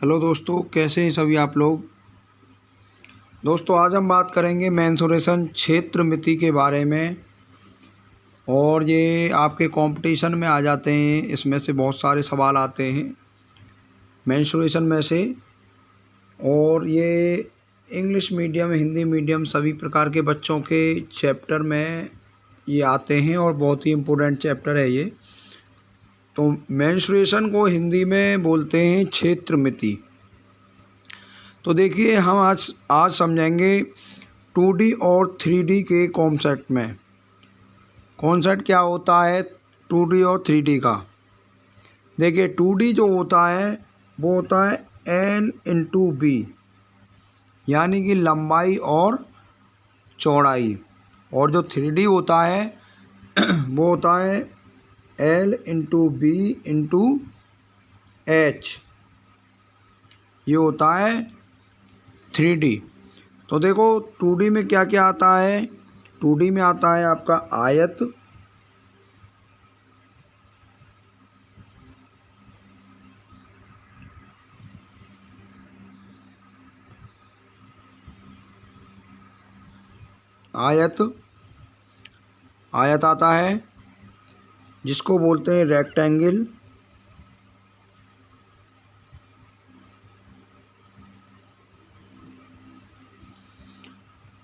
Hello दोस्तों, कैसे हैं सभी आप लोग। दोस्तों आज हम बात करेंगे मेंसुरेशन क्षेत्र मिति के बारे में। और ये आपके कंपटीशन में आ जाते हैं, इसमें से बहुत सारे सवाल आते हैं मेंसुरेशन में से। और ये इंग्लिश मीडियम, हिंदी मीडियम सभी प्रकार के बच्चों के चैप्टर में ये आते हैं और बहुत ही इम्पोर्टेंट चैप्टर है ये। तो मेंसुरेशन को हिंदी में बोलते हैं क्षेत्र मिति। तो देखिए हम आज समझेंगे 2D और 3D के कॉन्सेप्ट में। कॉन्सेप्ट क्या होता है 2D और 3D का। देखिए 2D जो होता है वो होता है N/B, यानी कि लंबाई और चौड़ाई। और जो 3D होता है वो होता है L/B/H, ये होता है 3D। तो देखो 2D में क्या क्या आता है। 2D में आता है आपका आयत, आयत आता है जिसको बोलते हैं रेक्टेंगल।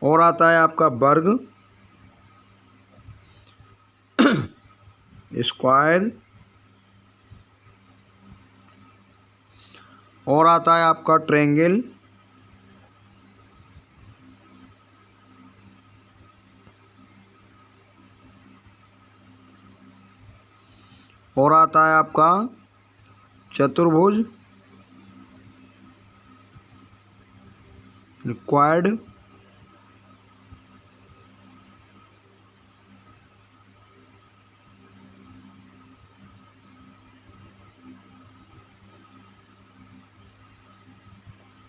और आता है आपका वर्ग, स्क्वायर। और आता है आपका ट्रायंगल। और आता है आपका चतुर्भुज, रिक्वायर्ड।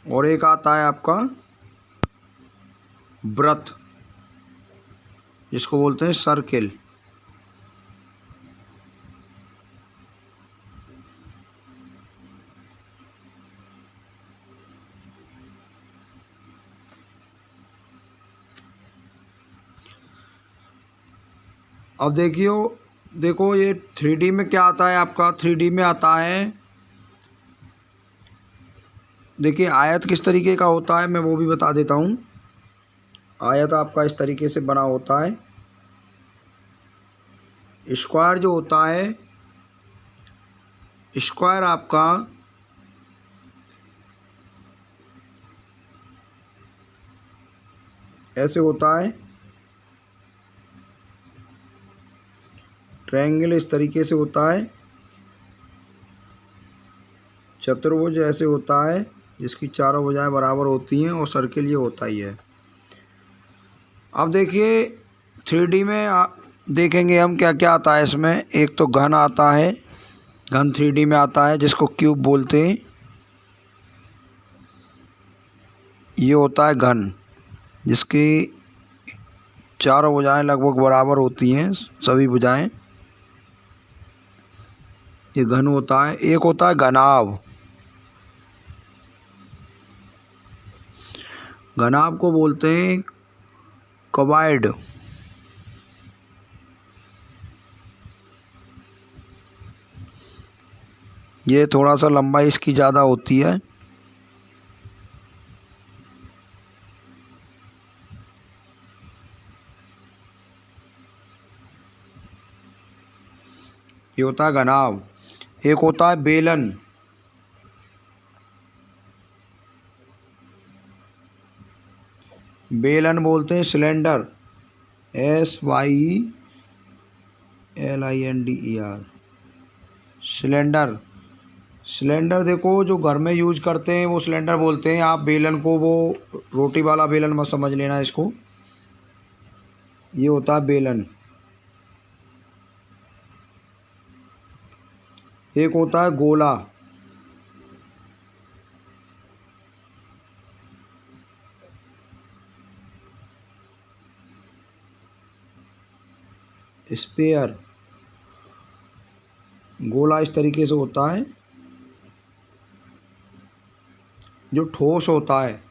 और एक आता है आपका वृत्त, जिसको बोलते हैं सर्किल। अब देखो ये 3D में क्या आता है आपका। 3D में आता है, देखिए आयत किस तरीके का होता है मैं वो भी बता देता हूँ। आयत आपका इस तरीके से बना होता है। स्क्वायर जो होता है, स्क्वायर आपका ऐसे होता है। ट्रायंगल इस तरीके से होता है। चतुर्भुज ऐसे होता है जिसकी चारों भुजाएं बराबर होती हैं। और सर्किल ये होता ही है। अब देखिए 3D में देखेंगे हम क्या क्या आता है इसमें। एक तो घन आता है, घन 3D में आता है जिसको क्यूब बोलते हैं। ये होता है घन, जिसकी चारों भुजाएं लगभग बराबर होती हैं, सभी भुजाएं। ये घन होता है। एक होता है घनाभ। घनाभ को बोलते हैं क्यूबॉइड। ये थोड़ा सा लंबाई इसकी ज़्यादा होती है। ये होता है घनाभ। एक होता है बेलन। बेलन बोलते हैं सिलेंडर, SYLINDER, सिलेंडर। सिलेंडर देखो जो घर में यूज करते हैं वो सिलेंडर बोलते हैं। आप बेलन को वो रोटी वाला बेलन मत समझ लेना इसको। ये होता है बेलन। एक होता है गोला। स्पेयर। गोला इस तरीके से होता है। जो ठोस होता है,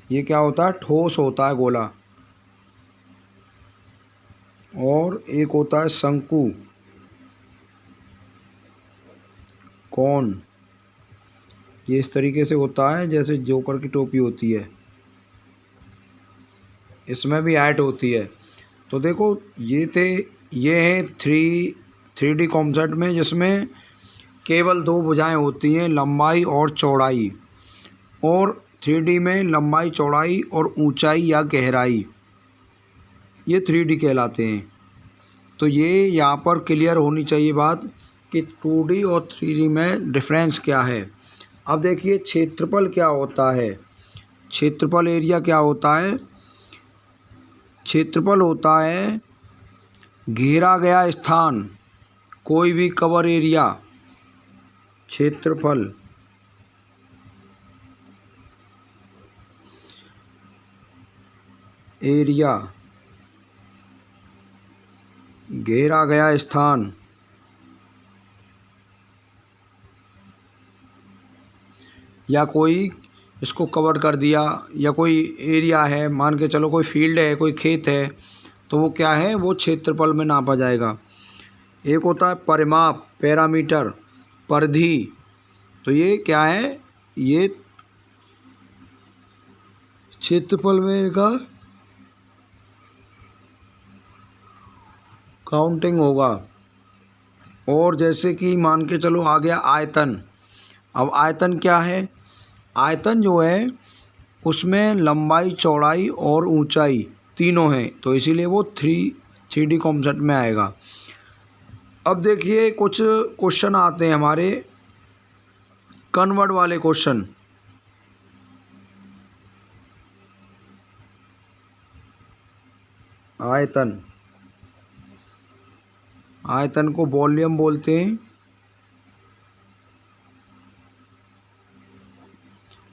ये क्या होता है, ठोस होता है गोला। और एक होता है शंकु, कौन, ये इस तरीके से होता है जैसे जोकर की टोपी होती है, इसमें भी हाइट होती है। तो देखो ये है थ्री डी कॉन्सेप्ट में, जिसमें केवल दो भुजाएं होती हैं, लंबाई और चौड़ाई। और थ्री डी में लंबाई, चौड़ाई और ऊंचाई या गहराई, ये थ्री डी कहलाते हैं। तो ये यहाँ पर क्लियर होनी चाहिए बात कि टू डी और थ्री डी में डिफरेंस क्या है। अब देखिए क्षेत्रफल क्या होता है। क्षेत्रफल, एरिया क्या होता है। क्षेत्रफल होता है घेरा गया स्थान, कोई भी कवर एरिया। क्षेत्रफल एरिया, घेरा गया स्थान, या कोई इसको कवर कर दिया, या कोई एरिया है, मान के चलो कोई फील्ड है, कोई खेत है, तो वो क्या है, वो क्षेत्रफल में नापा जाएगा। एक होता है परिमाप, पैरामीटर, परिधि। तो ये क्या है, ये क्षेत्रफल में इनका काउंटिंग होगा। और जैसे कि मान के चलो आ गया आयतन। अब आयतन क्या है, आयतन जो है उसमें लंबाई, चौड़ाई और ऊंचाई तीनों हैं, तो इसीलिए वो थ्री डी कॉन्सेप्ट में आएगा। अब देखिए कुछ क्वेश्चन आते हैं हमारे कन्वर्ट वाले क्वेश्चन। आयतन, आयतन को वॉल्यूम बोलते हैं,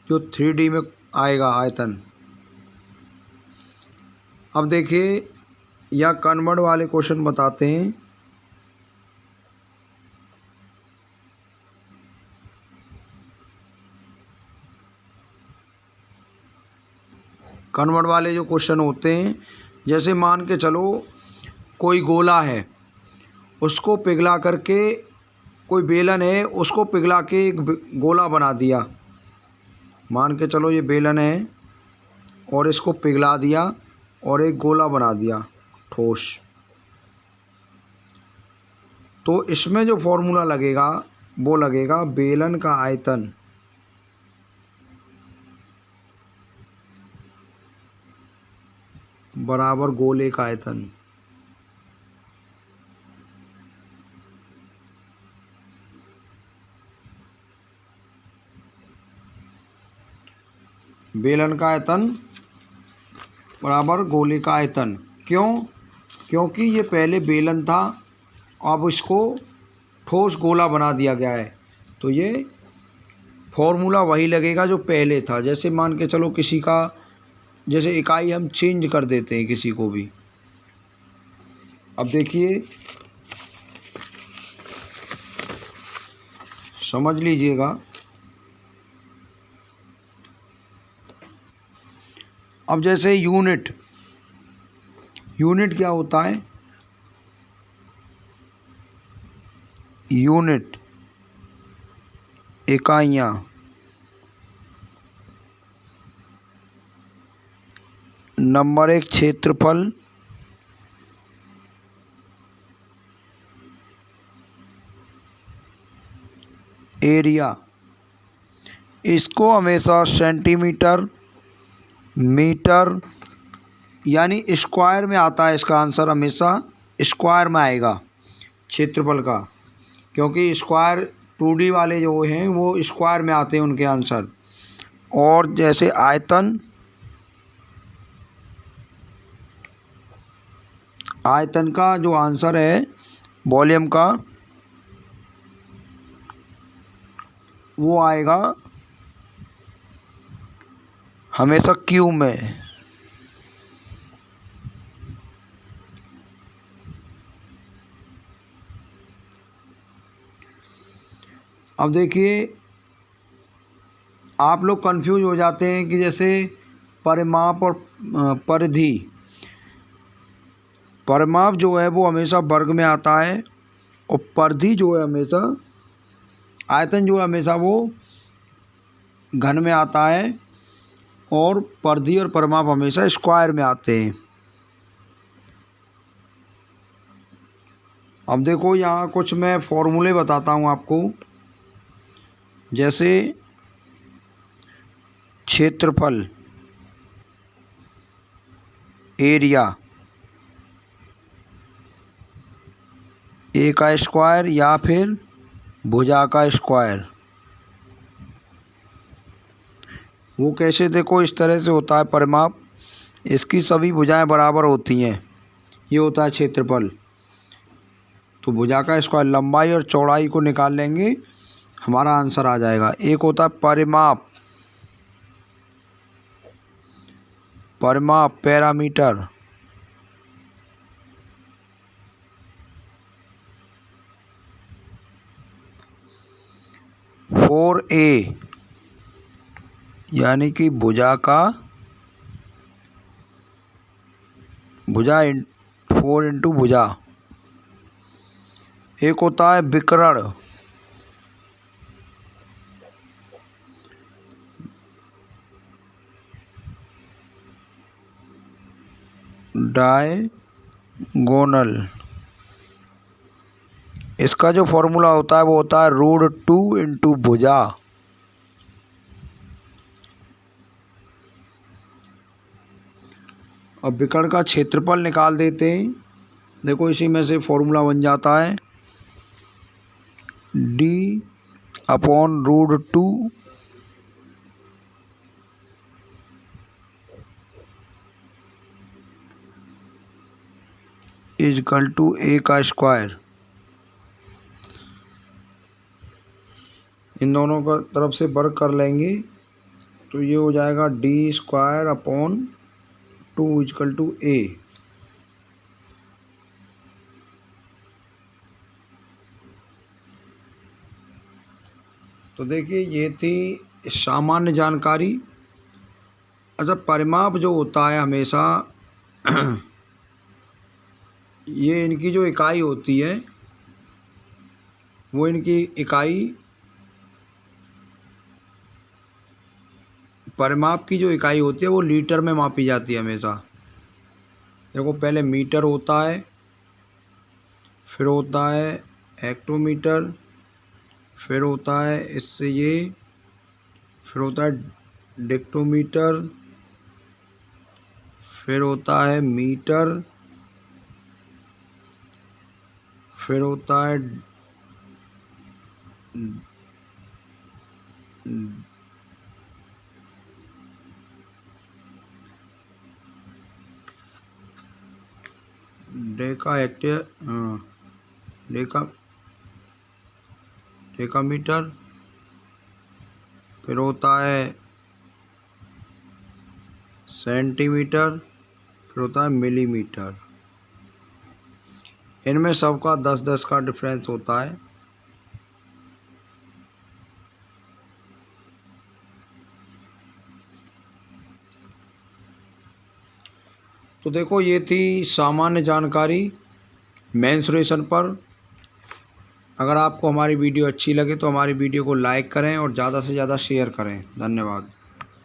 जो थ्री डी में आएगा आयतन। अब देखिए या कन्वर्ट वाले क्वेश्चन बताते हैं। कन्वर्ट वाले जो क्वेश्चन होते हैं, जैसे मान के चलो कोई गोला है, उसको पिघला करके, कोई बेलन है उसको पिघला के एक गोला बना दिया। मान के चलो ये बेलन है और इसको पिघला दिया और एक गोला बना दिया ठोस। तो इसमें जो फॉर्मूला लगेगा वो लगेगा बेलन का आयतन बराबर गोले का आयतन। बेलन का आयतन बराबर गोले का आयतन। क्यों, क्योंकि ये पहले बेलन था, अब इसको ठोस गोला बना दिया गया है, तो ये फॉर्मूला वही लगेगा जो पहले था। जैसे मान के चलो किसी का, जैसे इकाई हम चेंज कर देते हैं किसी को भी। अब देखिए समझ लीजिएगा। अब जैसे यूनिट, यूनिट क्या होता है, यूनिट इकाइयाँ, नंबर एक क्षेत्रफल, एरिया, इसको हमेशा सेंटीमीटर, मीटर यानी स्क्वायर में आता है। इसका आंसर हमेशा स्क्वायर में आएगा क्षेत्रफल का, क्योंकि स्क्वायर टू डी वाले जो हैं वो स्क्वायर में आते हैं उनके आंसर। और जैसे आयतन, आयतन का जो आंसर है वॉल्यूम का, वो आएगा हमेशा क्यू में। अब देखिए आप लोग कंफ्यूज हो जाते हैं कि जैसे परिमाप और परिधि। परिमाप जो है वो हमेशा वर्ग में आता है और परिधि जो है हमेशा, आयतन जो है हमेशा वो घन में आता है, और परिधि और परिमाप हमेशा स्क्वायर में आते हैं। अब देखो यहाँ कुछ मैं फॉर्मूले बताता हूँ आपको। जैसे क्षेत्रफल, एरिया, ए का स्क्वायर या फिर भुजा का स्क्वायर। वो कैसे, देखो इस तरह से होता है परिमाप, इसकी सभी भुजाएं बराबर होती हैं, ये होता है क्षेत्रफल। तो भुजा का स्क्वायर, लंबाई और चौड़ाई को निकाल लेंगे, हमारा आंसर आ जाएगा। एक होता है परिमाप, परिमाप पैरामीटर, फोर ए यानी कि भुजा का, भुजा 4 इंटू भुजा। एक होता है विकर्ण, डायगोनल। इसका जो फॉर्मूला होता है वो होता है √2 इंटू भुजा। अब विकर्ण का क्षेत्रफल निकाल देते हैं। देखो इसी में से फॉर्मूला बन जाता है D/√2 इजकल टू ए का स्क्वायर। इन दोनों का तरफ से वर्ग कर लेंगे तो ये हो जाएगा D²/2 इजकल टू ए। तो देखिए ये थी सामान्य जानकारी। अच्छा, परिमाप जो होता है हमेशा ये इनकी जो इकाई होती है वो, इनकी इकाई, परिमाप की जो इकाई होती है वो लीटर में मापी जाती है हमेशा। देखो पहले मीटर होता है, फिर होता है हेक्टोमीटर, फिर होता है इससे ये, फिर होता है डेक्टोमीटर, फिर होता है मीटर, फिर होता है डेकामीटर, फिर होता है सेंटीमीटर, फिर होता है मिलीमीटर। इनमें सबका 10-10 का डिफरेंस होता है। तो देखो ये थी सामान्य जानकारी मेंसुरेशन पर। अगर आपको हमारी वीडियो अच्छी लगे तो हमारी वीडियो को लाइक करें और ज़्यादा से ज़्यादा शेयर करें। धन्यवाद।